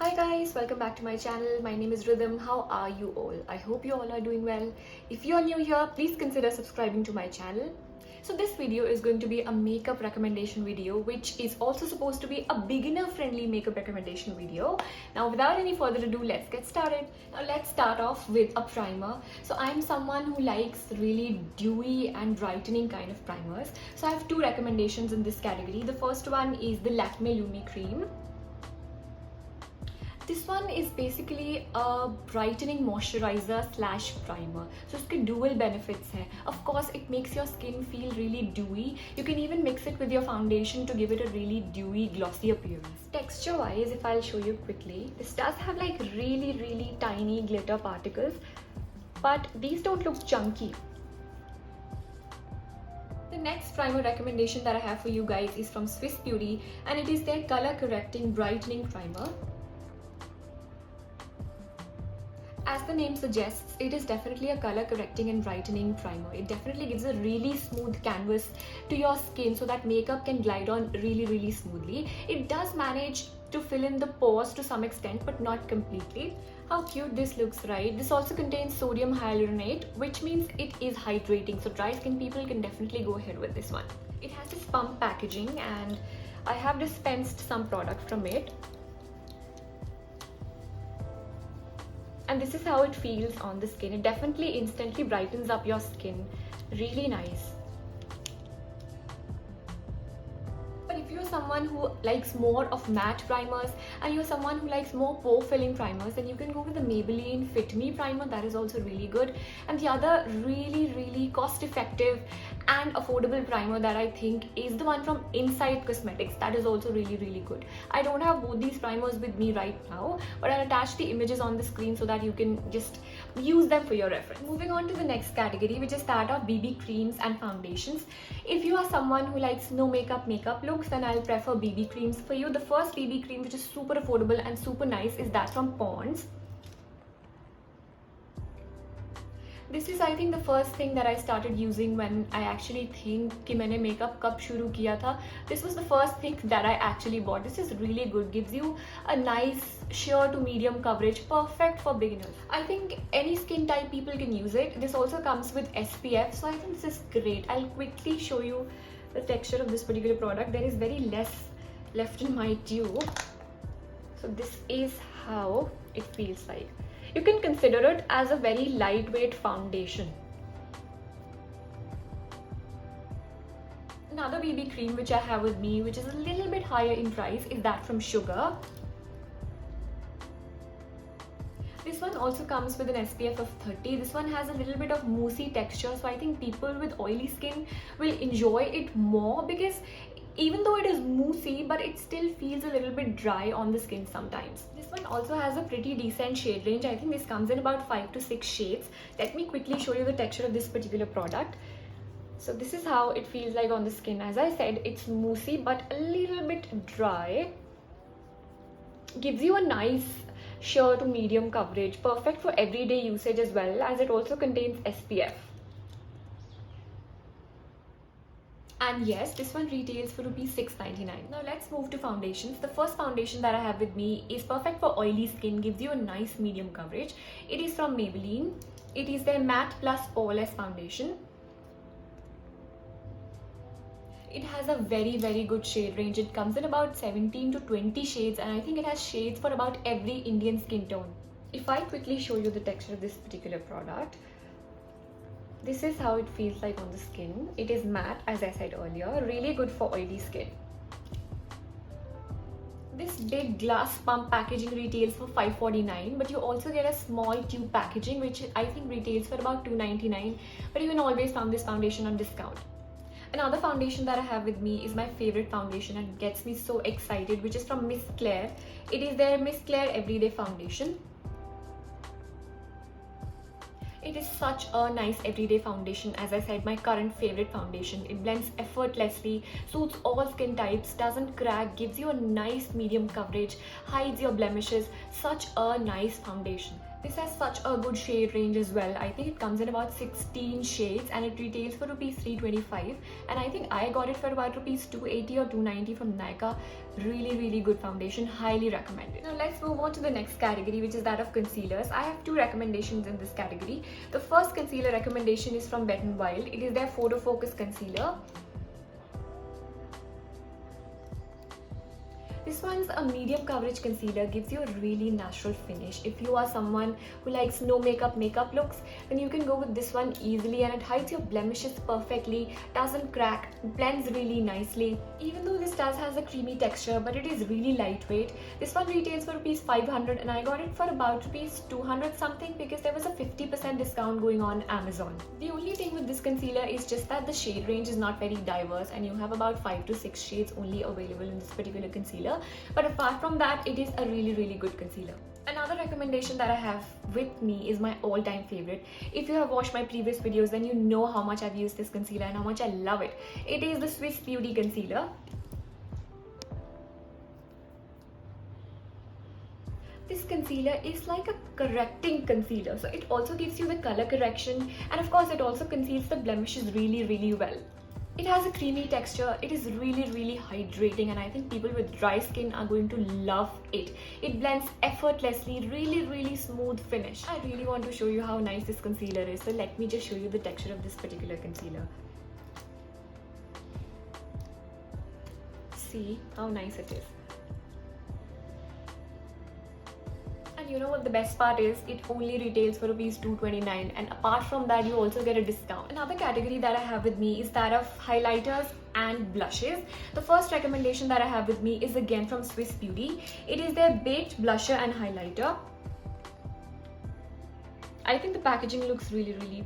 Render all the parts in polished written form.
Hi guys, welcome back to my channel. My name is Rhythm. How are you all? I hope you all are doing well. If you are new here, please consider subscribing to my channel. So this video is going to be a makeup recommendation video, which is also supposed to be a beginner friendly makeup recommendation video. Now without any further ado, let's get started. Now let's start off with a primer. So I'm someone who likes really dewy and brightening kind of primers. So I have two recommendations in this category. The first one is the Lakme Lumi cream. This one is basically a brightening moisturizer slash primer. So इसके dual benefits हैं. Of course, it makes your skin feel really dewy. You can even mix it with your foundation to give it a really dewy, glossy appearance. Texture wise, if I'll show you quickly, this does have like really tiny glitter particles, but these don't look chunky. The next primer recommendation that I have for you guys is from Swiss Beauty, and it is their color correcting brightening primer. As the name suggests, it is definitely a color correcting and brightening primer. It definitely gives a really smooth canvas to your skin so that makeup can glide on really smoothly. It does manage to fill in the pores to some extent, but not completely. How cute this looks, right? This also contains sodium hyaluronate, which means it is hydrating. So dry skin people can definitely go ahead with this one. It has this pump packaging, and I have dispensed some product from it. And this is how it feels on the skin. It definitely instantly brightens up your skin. Really nice. But if you're someone who likes more of matte primers and you're someone who likes more pore filling primers, then you can go with the Maybelline Fit Me primer. That is also really good. And the other really cost effective and affordable primer that I think is the one from Inside Cosmetics. That is also really good. I don't have both these primers with me right now, but I'll attach the images on the screen so that you can just use them for your reference. Moving on to the next category, which is that of BB creams and foundations. If you are someone who likes no makeup looks, then I'll prefer BB creams for you. The first BB cream, which is super affordable and super nice, is that from Pond's. This is, I think, the first thing that I started using when I actually think कि मैंने makeup कब शुरू किया था. This was the first thing that I actually bought. This is really good. Gives you a nice sheer to medium coverage, perfect for beginners. I think any skin type people can use it. This also comes with SPF, so I think this is great. I'll quickly show you the texture of this particular product. There is very less left in my tube. So this is how it feels like. You can consider it as a very lightweight foundation. Another BB cream which I have with me, which is a little bit higher in price, is that from Sugar. This one also comes with an SPF of 30. This one has a little bit of moussey texture, so I think people with oily skin will enjoy it more, because even though it is moussey, but it still feels a little bit dry on the skin sometimes. This one also has a pretty decent shade range. I think this comes in about 5 to 6 shades. Let me quickly show you the texture of this particular product. So this is how it feels like on the skin. As I said, it's moussey but a little bit dry. Gives you a nice sheer to medium coverage, perfect for everyday usage as well, as it also contains SPF. And yes, this one retails for rupees 6.99. Now let's move to foundations. The first foundation that I have with me is perfect for oily skin, gives you a nice medium coverage. It is from Maybelline. It is their Matte Plus Poreless foundation. It has a very good shade range. It comes in about 17 to 20 shades, and I think it has shades for about every Indian skin tone. If I quickly show you the texture of this particular product, this is how it feels like on the skin. It is matte, as I said earlier, really good for oily skin. This big glass pump packaging retails for $5.49, but you also get a small tube packaging, which I think retails for about $2.99, but you can always find this foundation on discount. Another foundation that I have with me is my favorite foundation and gets me so excited, which is from Miss Claire. It is their Miss Claire Everyday Foundation. It is such a nice everyday foundation. As I said, my current favorite foundation. It blends effortlessly, suits all skin types, doesn't crack, gives you a nice medium coverage, hides your blemishes. Such a nice foundation. This has such a good shade range as well. I think it comes in about 16 shades and it retails for rupees 325, and I think I got it for about rupees 280 or 290 from Nykaa. Really good foundation, highly recommended. Now let's move on to the next category, which is that of concealers. I have two recommendations in this category. The first concealer recommendation is from Wet n Wild. It is their Photo Focus Concealer. This one's a medium coverage concealer, gives you a really natural finish. If you are someone who likes no makeup looks, then you can go with this one easily, and it hides your blemishes perfectly, doesn't crack, blends really nicely. Even though this does has a creamy texture, but it is really lightweight. This one retails for rupees 500 and I got it for about rupees 200 something because there was a 50% discount going on Amazon. The only thing with this concealer is just that the shade range is not very diverse and you have about 5 to 6 shades only available in this particular concealer. But apart from that, it is a really good concealer. Another recommendation that I have with me is my all-time favorite. If you have watched my previous videos, then you know how much I've used this concealer and how much I love it. It is the Swiss Beauty Concealer. This concealer is like a correcting concealer, so it also gives you the color correction, and of course it also conceals the blemishes really well. It has a creamy texture, it is really hydrating, and I think people with dry skin are going to love it. It blends effortlessly, really smooth finish. I really want to show you how nice this concealer is, so let me just show you the texture of this particular concealer. See how nice it is. And you know what the best part is? It only retails for rupees 229, and apart from that you also get a discount. Another category that I have with me is that of highlighters and blushes. The first recommendation that I have with me is again from Swiss Beauty. It is their Baked Blusher and Highlighter. I think the packaging looks really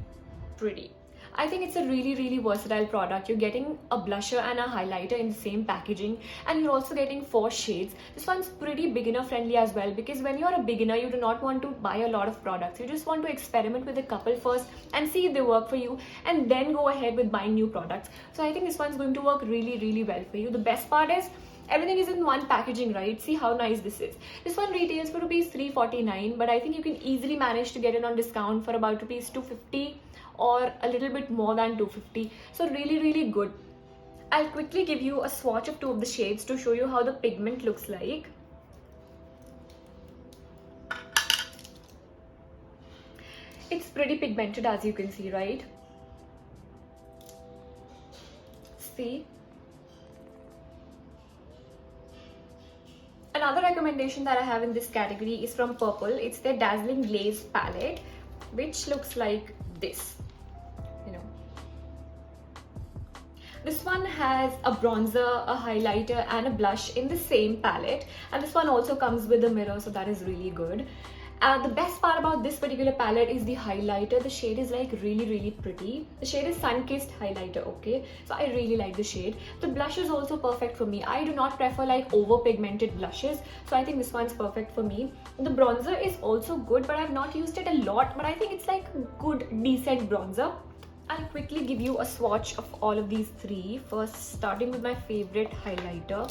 pretty. I think it's a really versatile product. You're getting a blusher and a highlighter in the same packaging, and you're also getting 4 shades. This one's pretty beginner friendly as well, because when you're a beginner you do not want to buy a lot of products. You just want to experiment with a couple first and see if they work for you, and then go ahead with buying new products. So I think this one's going to work really well for you. The best part is everything is in one packaging, right? See how nice this is. This one retails for rupees 349, but I think you can easily manage to get it on discount for about rupees 250 or a little bit more than 250. So really good. I'll quickly give you a swatch of 2 of the shades to show you how the pigment looks like. It's pretty pigmented, as you can see, right? See? Another recommendation that I have in this category is from Purplle. It's their Dazzling Glaze palette, which looks like this. This one has a bronzer, a highlighter and a blush in the same palette, and this one also comes with a mirror, so that is really good. The best part about this particular palette is the highlighter. The shade is like really pretty. The shade is Sun-Kissed Highlighter, okay? So I really like the shade. The blush is also perfect for me. I do not prefer like over pigmented blushes, so I think this one's perfect for me. The bronzer is also good, but I've not used it a lot, but I think it's like good, decent bronzer. I'll quickly give you a swatch of all of these 3. First, starting with my favorite highlighter.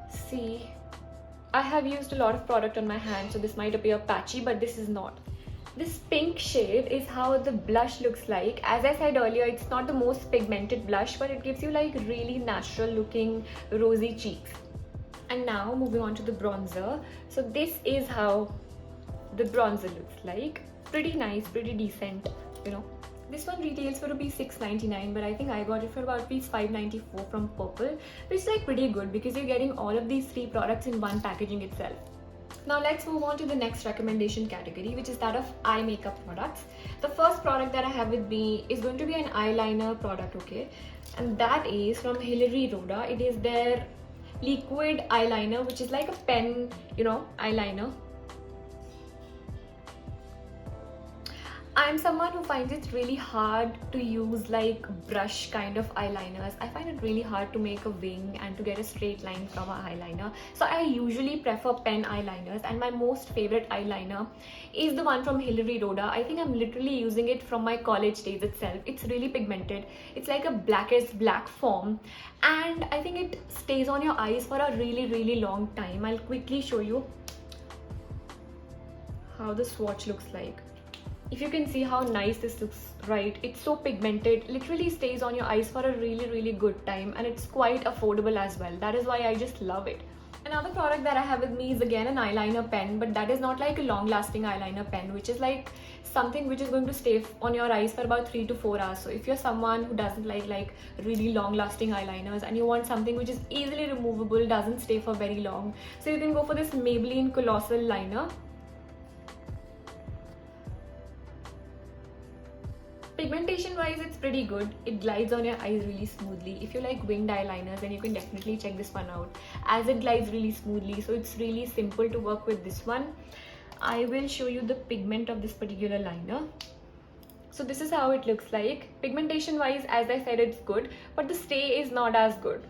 See, I have used a lot of product on my hand, so this might appear patchy, but this is not. This pink shade is how the blush looks like. As I said earlier, it's not the most pigmented blush, but it gives you like really natural looking rosy cheeks. And now moving on to the bronzer. So this is how the bronzer looks like. Pretty nice, pretty decent, you know. This one retails for rupees 699, but I think I got it for about rupees 594 from Purplle, which is like pretty good because you're getting all of these 3 products in one packaging itself. Now let's move on to the next recommendation category, which is that of eye makeup products. The first product that I have with me is going to be an eyeliner product, okay? And that is from Hilary Rhoda. It is their liquid eyeliner, which is like a pen, you know, eyeliner. I'm someone who finds it really hard to use like brush kind of eyeliners. I find it really hard to make a wing and to get a straight line from an eyeliner. So I usually prefer pen eyeliners, and my most favorite eyeliner is the one from Hilary Rhoda. I think I'm literally using it from my college days itself. It's really pigmented. It's like a blackest black form, and I think it stays on your eyes for a really long time. I'll quickly show you. how the swatch looks like. If you can see how nice this looks, right? It's so pigmented, literally stays on your eyes for a really good time, and it's quite affordable as well. That is why I just love it. Another product that I have with me is again an eyeliner pen, but that is not like a long lasting eyeliner pen, which is like something which is going to stay on your eyes for about 3 to 4 hours. So if you're someone who doesn't like really long lasting eyeliners and you want something which is easily removable, doesn't stay for very long, so you can go for this Maybelline Colossal liner. Pigmentation wise, it's pretty good. It glides on your eyes really smoothly. If you like winged eyeliners, then you can definitely check this one out, as it glides really smoothly. So it's really simple to work with this one. I will show you the pigment of this particular liner. So this is how it looks like. Pigmentation wise, as I said, it's good, but the stay is not as good.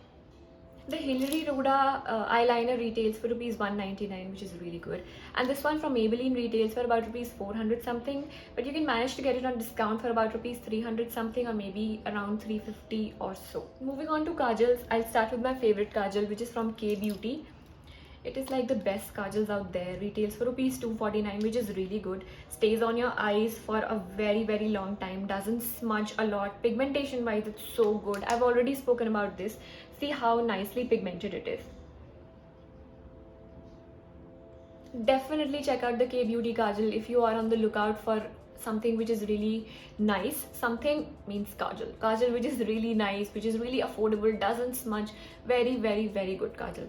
The Hilary Rhoda eyeliner retails for rupees 199, which is really good, and this one from Maybelline retails for about rupees 400 something, but you can manage to get it on discount for about rupees 300 something, or maybe around 350 or so. Moving on to kajals, I'll start with my favorite kajal, which is from K Beauty. It is like the best kajals out there. Retails for rupees 249, which is really good. Stays on your eyes for a very long time. Doesn't smudge a lot. Pigmentation wise, it's so good. I've already spoken about this. See how nicely pigmented it is. Definitely check out the K Beauty kajal if you are on the lookout for something which is really nice. Something means kajal. Kajal which is really nice, which is really affordable, doesn't smudge. Very good kajal.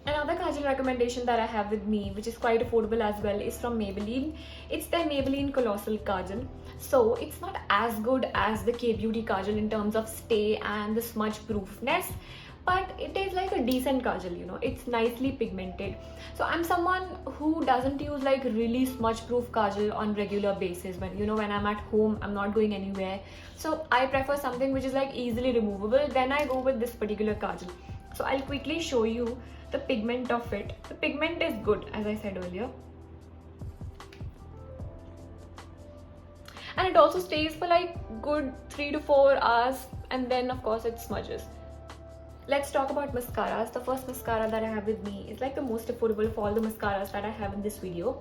Another kajal recommendation that I have with me, which is quite affordable as well, is from Maybelline. It's their Maybelline Colossal kajal. So it's not as good as the K Beauty kajal in terms of stay and the smudge proofness, but it is like a decent kajal, you know. It's nicely pigmented. So I'm someone who doesn't use like really smudge proof kajal on regular basis. When I'm at home, I'm not going anywhere, so I prefer something which is like easily removable. Then I go with this particular kajal. So I'll quickly show you the pigment of it. The pigment is good, as I said earlier, and it also stays for like good 3 to 4 hours, and then of course it smudges. Let's talk about mascaras. The first mascara that I have with me is like the most affordable for all the mascaras that I have in this video.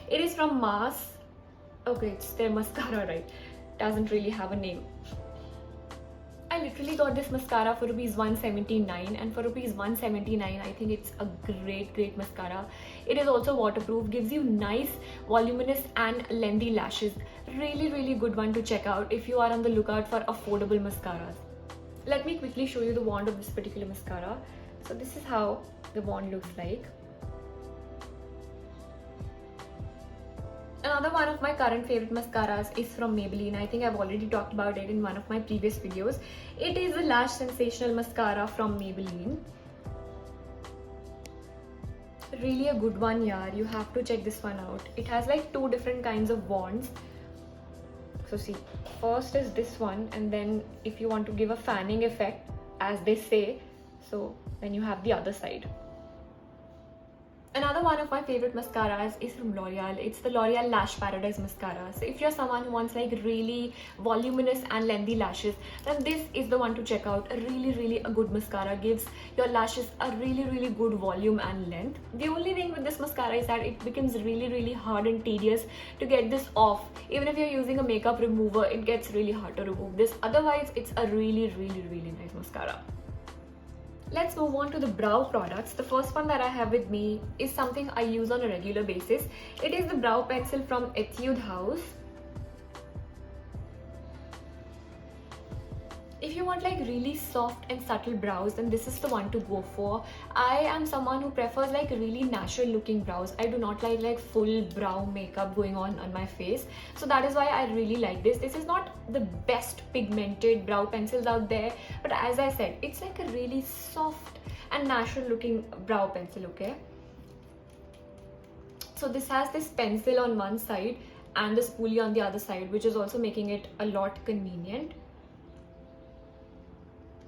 It is from Mars. Okay, it's their mascara, right? Doesn't really have a name. I literally got this mascara for rupees 179, and for rupees 179 I think it's a great mascara. It is also waterproof, gives you nice voluminous and lengthy lashes. Really good one to check out if you are on the lookout for affordable mascaras. Let me quickly show you the wand of this particular mascara. So this is how the wand looks like. Another one of my current favorite mascaras is from Maybelline. I think I've already talked about it in one of my previous videos. It is the Lash Sensational mascara from Maybelline. Really a good one, yeah. You have to check this one out. It has like 2 different kinds of wands. So see, first is this one, and then if you want to give a fanning effect, as they say, so then you have the other side. Another one of my favorite mascaras is from L'Oreal. It's the L'Oreal Lash Paradise Mascara. So if you're someone who wants like really voluminous and lengthy lashes, then this is the one to check out. Really a good mascara. Gives your lashes a really good volume and length. The only thing with this mascara is that it becomes really hard and tedious to get this off. Even if you're using a makeup remover, it gets really hard to remove this. Otherwise, it's a really nice mascara. Let's move on to the brow products. The first one that I have with me is something I use on a regular basis. It is the brow pencil from Etude House. If you want like really soft and subtle brows, then this is the one to go for. I am someone who prefers like really natural looking brows. I do not like full brow makeup going on my face. So that is why I really like this. This is not the best pigmented brow pencils out there, but as I said, it's like a really soft and natural looking brow pencil, okay? So this has this pencil on one side and the spoolie on the other side, which is also making it a lot convenient.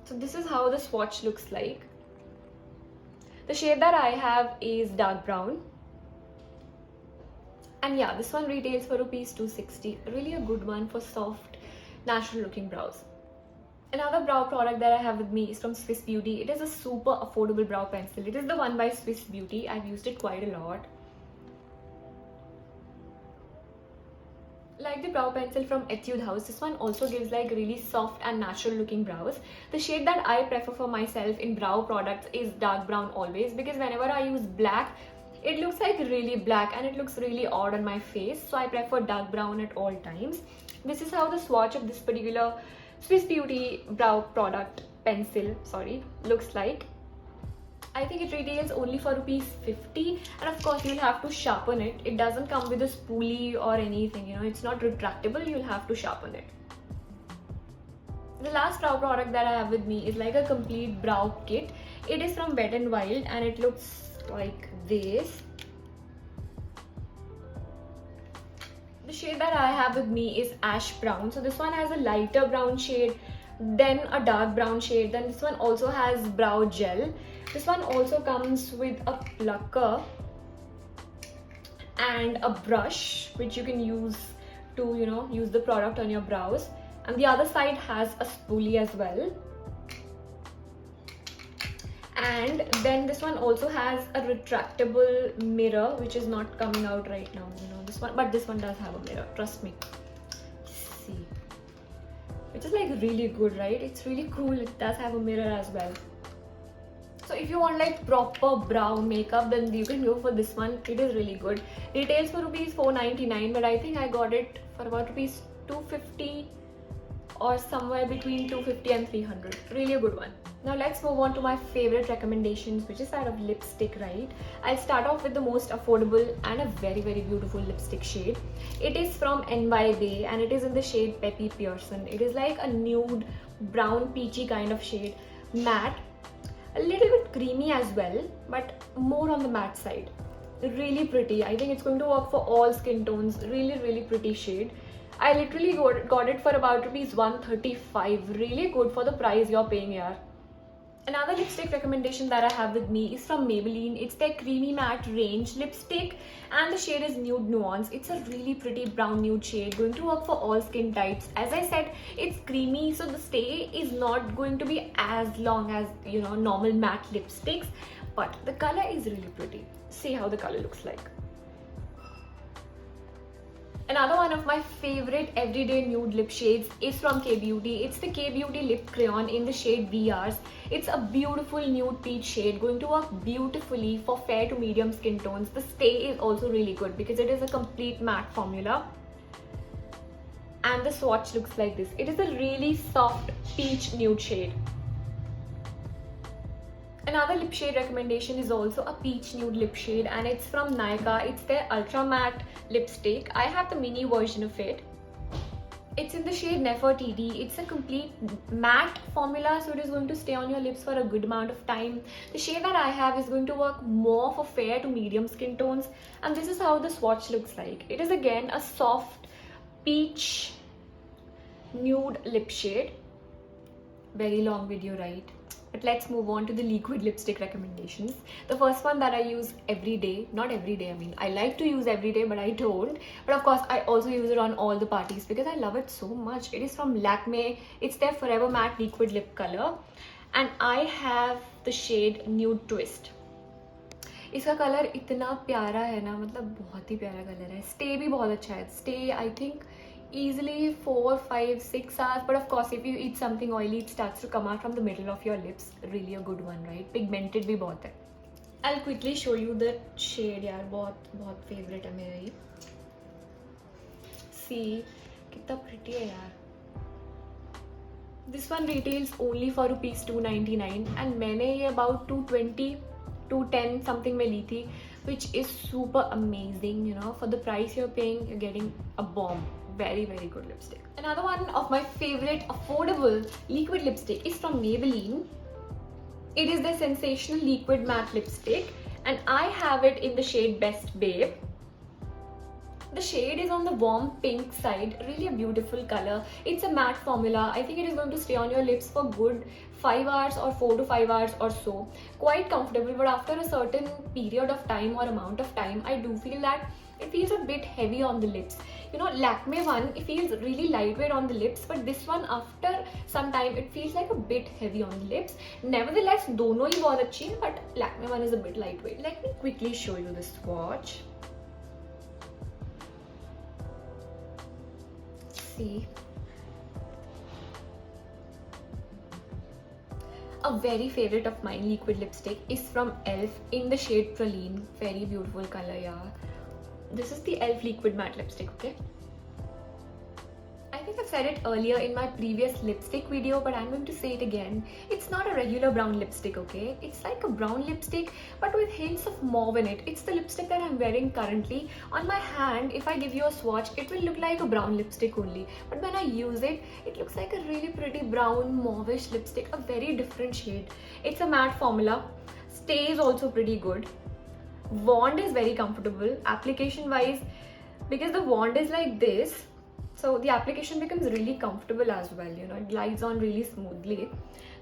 So this is how the swatch looks like. The shade that I have is dark brown. And yeah, this one retails for rupees 260. Really a good one for soft, natural looking brows. Another brow product that I have with me is from Swiss Beauty. It is a super affordable brow pencil. It is the one by Swiss Beauty. I've used it quite a lot. Like the brow pencil from Etude House, this one also gives like really soft and natural looking brows. The shade that I prefer for myself in brow products is dark brown always, because whenever I use black, it looks like really black and it looks really odd on my face. So I prefer dark brown at all times. This is how the swatch of this particular Swiss Beauty brow product pencil, looks like. I think it retails only for ₹50, and of course you'll have to sharpen it. It doesn't come with a spoolie or anything, you know, it's not retractable, you'll have to sharpen it. The last brow product that I have with me is like a complete brow kit. It is from Wet n Wild and it looks like this. The shade that I have with me is ash brown. So this one has a lighter brown shade, then a dark brown shade, then this one also has brow gel. This one also comes with a plucker and a brush which you can use to, you know, use the product on your brows, and the other side has a spoolie as well. And then this one also has a retractable mirror which is not coming out right now, you know, this one, but this one does have a mirror, trust me. See, which is like really good, right? It's really cool. It does have a mirror as well. So if you want like proper brow makeup, then you can go for this one. It is really good. Retails for ₹4.99, but I think I got it for about ₹250 or somewhere between 250 and 300. Really a good one. Now let's move on to my favorite recommendations, which is that of lipstick, right? I'll start off with the most affordable and a very beautiful lipstick shade. It is from NY Bay and it is in the shade Peppy Pearson. It is like a nude brown peachy kind of shade, matte, a little bit creamy as well, but more on the matte side. Really pretty. I think it's going to work for all skin tones. Really pretty shade. I literally got it for about ₹135. Really good for the price you're paying here. Another lipstick recommendation that I have with me is from Maybelline. It's their Creamy Matte Range lipstick and the shade is Nude Nuance. It's a really pretty brown nude shade, going to work for all skin types. As I said, it's creamy, so the stay is not going to be as long as, you know, normal matte lipsticks, but the color is really pretty. See how the color looks like. Another one of my favorite everyday nude lip shades is from K-Beauty. It's the K-Beauty Lip Crayon in the shade VRs. It's a beautiful nude peach shade, going to work beautifully for fair to medium skin tones. The stay is also really good because it is a complete matte formula. And the swatch looks like this. It is a really soft peach nude shade. Another lip shade recommendation is also a peach nude lip shade and it's from Nykaa. It's their Ultra Matte lipstick. I have the mini version of it. It's in the shade Nefertiti. It's a complete matte formula, so it is going to stay on your lips for a good amount of time. The shade that I have is going to work more for fair to medium skin tones, and this is how the swatch looks like. It is again a soft peach nude lip shade. Very long video, right? But let's move on to the liquid lipstick recommendations. The first one that I use every day, not every day, I mean, I like to use every day, but I don't. But of course, I also use it on all the parties because I love it so much. It is from Lakme. It's their Forever Matte Liquid Lip Color. And I have the shade Nude Twist. इसका colour इतना प्यारा है ना, मतलब बहुत ही प्यारा colour है. Stay भी बहुत अच्छा है. Stay, I think, easily 4, 5, 6 hours, but of course if you eat something oily it starts to come out from the middle of your lips. Really a good one, right? Pigmented भी बहुत है. I'll quickly show you the shade यार, बहुत favorite है मेरा ये. See कितना pretty है यार. This one retails only for ₹299 and मैंने ये about 220, 210 something में ली थी, which is super amazing, you know. For the price you're paying, you're getting a bomb. Very good lipstick. Another one of my favorite affordable liquid lipstick is from Maybelline. It is the Sensational Liquid Matte Lipstick and I have it in the shade Best Babe. The shade is on the warm pink side, really a beautiful color. It's a matte formula. I think it is going to stay on your lips for good 5 hours or 4 to 5 hours or so. Quite comfortable, but after a certain period of time or amount of time, I do feel that it feels a bit heavy on the lips. You know, Lakme one, it feels really lightweight on the lips, but this one after some time, it feels like a bit heavy on the lips. Nevertheless, दोनों ही बहुत अच्छी हैं, but Lakme one is a bit lightweight. Let me quickly show you the swatch. see. A very favorite of mine liquid lipstick is from e.l.f. in the shade Praline. Very beautiful color, yeah. This is the e.l.f. liquid matte lipstick, okay? I think I've said it earlier in my previous lipstick video, but I'm going to say it again. It's not a regular brown lipstick, okay? It's like a brown lipstick, but with hints of mauve in it. It's the lipstick that I'm wearing currently. On my hand, if I give you a swatch, it will look like a brown lipstick only. But when I use it, it looks like a really pretty brown mauvish lipstick, a very different shade. It's a matte formula. Stays also pretty good. Wand is very comfortable. Application wise, because the wand is like this, so the application becomes really comfortable as well, you know, it glides on really smoothly.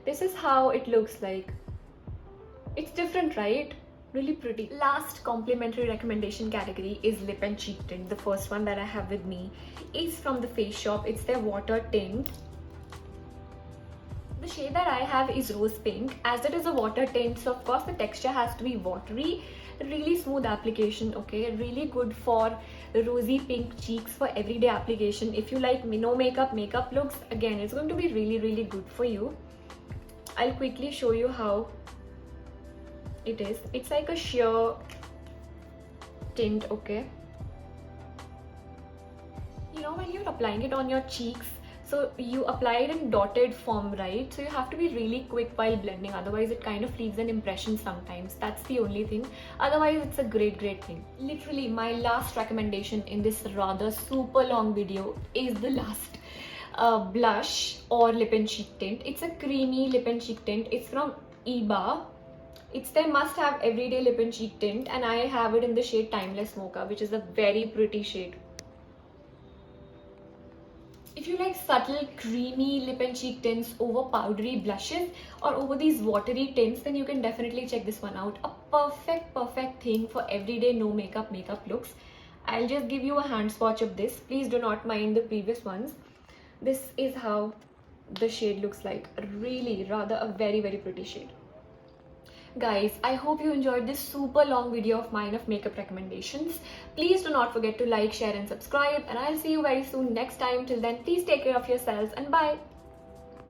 This is how it looks like. It's different, right? Really pretty. Last complimentary recommendation category is lip and cheek tint. The first one that I have with me is from the Face Shop. It's their water tint. The shade that I have is rose pink. As it is a water tint, so of course the texture has to be watery. Really smooth application, okay? Really good for rosy pink cheeks for everyday application. If you like no makeup looks, again, it's going to be really good for you. I'll quickly show you how it is. It's like a sheer tint, okay? You know, when you're applying it on your cheeks, so you apply it in dotted form, right? So you have to be really quick while blending, otherwise it kind of leaves an impression sometimes. That's the only thing. Otherwise it's a great thing. Literally my last recommendation in this rather super long video is the last blush or lip and cheek tint. It's a creamy lip and cheek tint. It's from Eba. It's their must-have everyday lip and cheek tint, and I have it in the shade Timeless Mocha, which is a very pretty shade. If you like subtle, creamy lip and cheek tints over powdery blushes or over these watery tints, then you can definitely check this one out. A perfect thing for everyday no makeup looks. I'll just give you a hand swatch of this. Please do not mind the previous ones. This is how the shade looks like. Really, rather a very pretty shade. Guys, I hope you enjoyed this super long video of mine of makeup recommendations. Please do not forget to like, share and subscribe, and I'll see you very soon next time. Till then, please take care of yourselves and bye.